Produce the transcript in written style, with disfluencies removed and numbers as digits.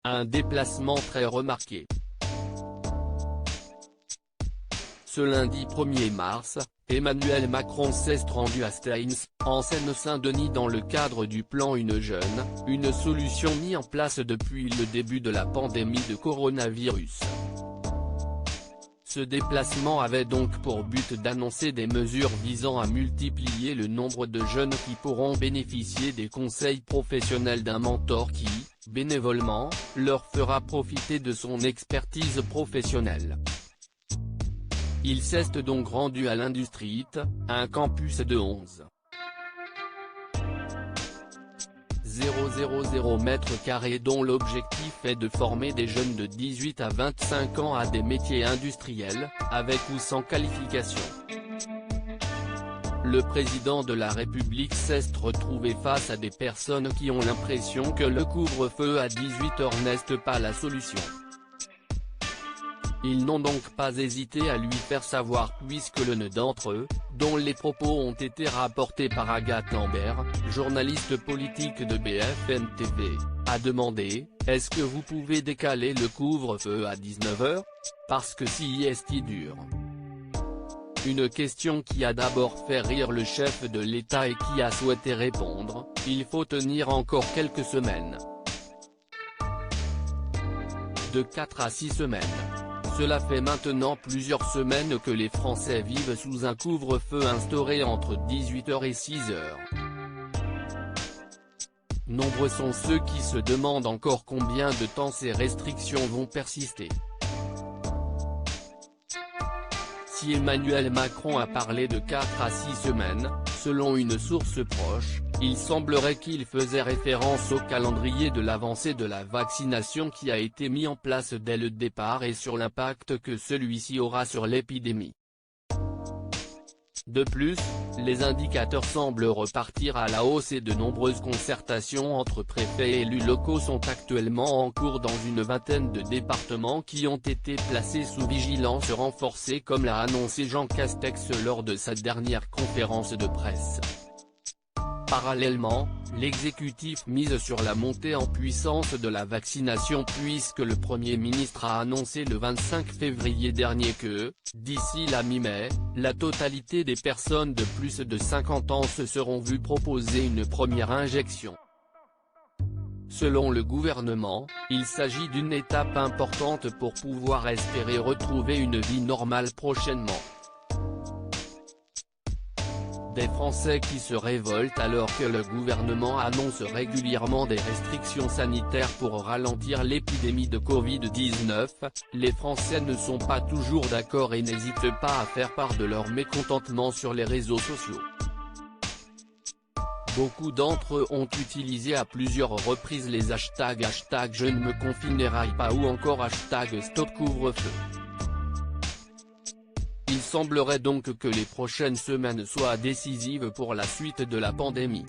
un déplacement très remarqué. Ce lundi 1er mars, Emmanuel Macron s'est rendu à Stains, en Seine-Saint-Denis dans le cadre du plan Une Jeune, une solution mise en place depuis le début de la pandémie de coronavirus. Ce déplacement avait donc pour but d'annoncer des mesures visant à multiplier le nombre de jeunes qui pourront bénéficier des conseils professionnels d'un mentor qui, bénévolement, leur fera profiter de son expertise professionnelle. Il s'est donc rendu à l'Industrie, un campus de 11,000 m² dont l'objectif est de former des jeunes de 18 à 25 ans à des métiers industriels, avec ou sans qualification. Le président de la République s'est retrouvé face à des personnes qui ont l'impression que le couvre-feu à 18h n'est pas la solution. Ils n'ont donc pas hésité à lui faire savoir puisque l'un d'entre eux, dont les propos ont été rapportés par Agathe Lambert, journaliste politique de BFM TV, a demandé « Est-ce que vous pouvez décaler le couvre-feu à 19h ? Parce que si est dur ». Une question qui a d'abord fait rire le chef de l'État et qui a souhaité répondre « Il faut tenir encore quelques semaines ». De 4 à 6 semaines. Cela fait maintenant plusieurs semaines que les Français vivent sous un couvre-feu instauré entre 18h et 6h. Nombreux sont ceux qui se demandent encore combien de temps ces restrictions vont persister. Si Emmanuel Macron a parlé de 4 à 6 semaines, selon une source proche, il semblerait qu'il faisait référence au calendrier de l'avancée de la vaccination qui a été mis en place dès le départ et sur l'impact que celui-ci aura sur l'épidémie. De plus, les indicateurs semblent repartir à la hausse et de nombreuses concertations entre préfets et élus locaux sont actuellement en cours dans une vingtaine de départements qui ont été placés sous vigilance renforcée comme l'a annoncé Jean Castex lors de sa dernière conférence de presse. Parallèlement, l'exécutif mise sur la montée en puissance de la vaccination puisque le Premier ministre a annoncé le 25 février dernier que, d'ici la mi-mai, la totalité des personnes de plus de 50 ans se seront vues proposer une première injection. Selon le gouvernement, il s'agit d'une étape importante pour pouvoir espérer retrouver une vie normale prochainement. Des Français qui se révoltent alors que le gouvernement annonce régulièrement des restrictions sanitaires pour ralentir l'épidémie de Covid-19, les Français ne sont pas toujours d'accord et n'hésitent pas à faire part de leur mécontentement sur les réseaux sociaux. Beaucoup d'entre eux ont utilisé à plusieurs reprises les hashtags # je ne me confinerai pas ou encore # stop couvre-feu. Il semblerait donc que les prochaines semaines soient décisives pour la suite de la pandémie.